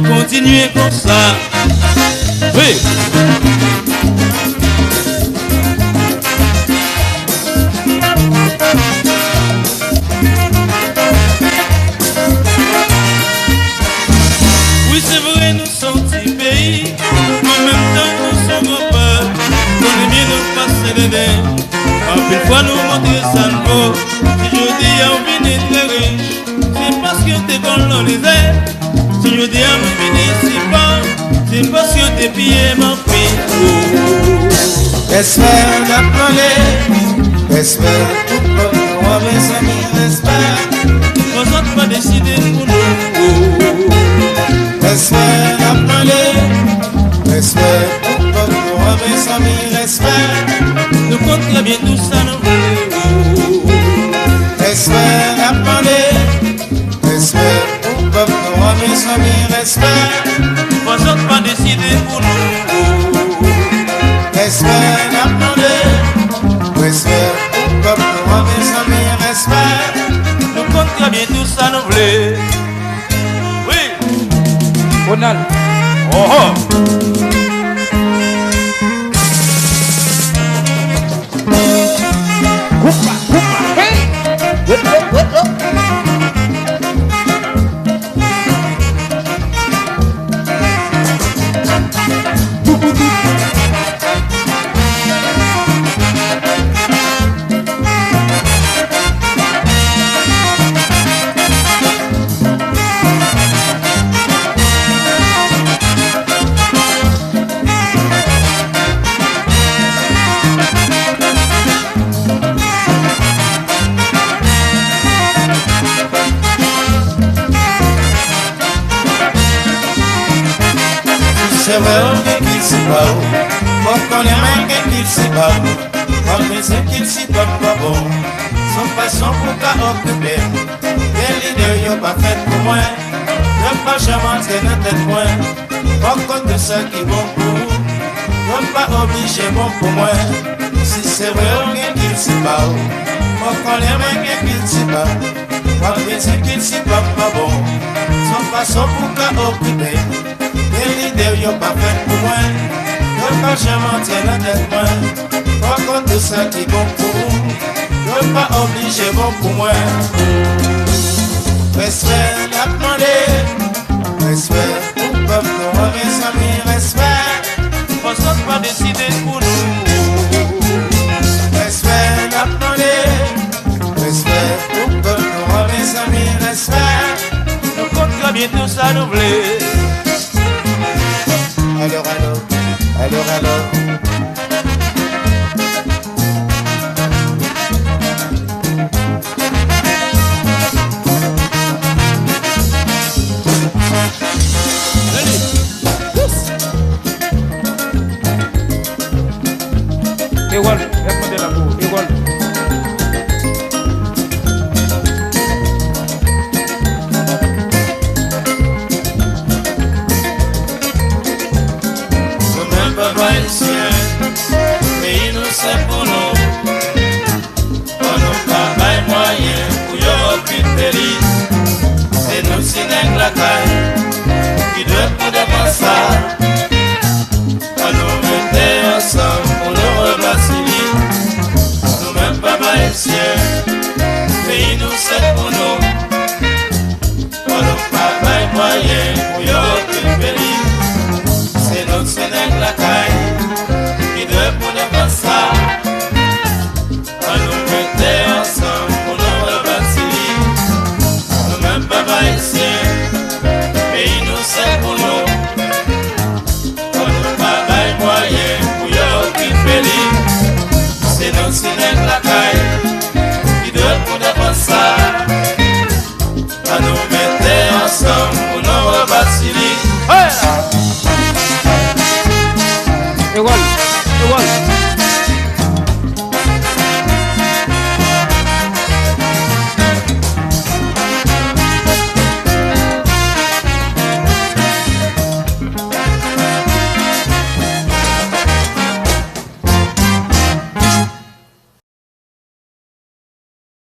Continuer comme ça. Oui. Oui, c'est vrai, nous sommes petits pays, en même temps nous sommes un peuple. On est bien nous passer les dents. En plus fois nous montrer ça nous vaut. Si je dis à on vient très riche, c'est parce que t'es colonisé. Si je dis à mon municipal, c'est parce que t'es pillé mon pays. Espère d'appeler, espère pour moi mes amis, espère. Vous autres pas décider pour nous. Espère d'appeler, espère pour moi mes amis, espère. Nous comptons bien tout ça non. Espère d'appeler, espère. Moi mes amis respect. Vous autres pas décider pour nous. Respect d'appeler. Respect pour moi mes amis respect. Nous comptons bien tout ça nous voulons. Oui. Ronald. Oh oh. Coupa. Hey. What? C'est vrai qu'il s'y va, pour qu'on les mains qu'il s'y va, pour que ce qu'il s'y donne pas bon, son façon pour qu'à occuper, et l'idée y'a pas fait pour moi, y'a pas jamais entrer dans tête moi, pour qu'on de ça qui bon pour vous, y'a pas obligé bon pour moi, si c'est vrai qu'il s'y va, pour qu'on les mains qu'il s'y va, pour que ce qu'il s'y donne pas bon, son façon pour qu'à occuper. Et l'idée y'a pas fait pour moi, y'a pas jamais entré dans tête moi. Par contre tout ça qui est bon pour vous, y'a pas obligé bon pour moi. Respect la demandé, respect pour peuple, pour mes amis, respect. Vous autres pas décider pour nous. Respect la demandé, respect pour peuple, pour mes amis, respect. Nous comptons bien tout ça nous voulons. Alors. Igual, répondez la boue, igual. Mais nous c'est pour nous. On nous travaille moyen pour y occuper. C'est nous qui n'aimons la caille qui doit pour devant ça. On nous mettait ensemble pour nous replacer. Nous même pas maïsiens. Mais nous c'est pour nous. On nous travaille moyen pour y occuper. C'est nous qui n'aimons la caille. Pour devant ça, on nous mettait ensemble pour nous rebâtir. Nous même pas maïsiens, igual, igual.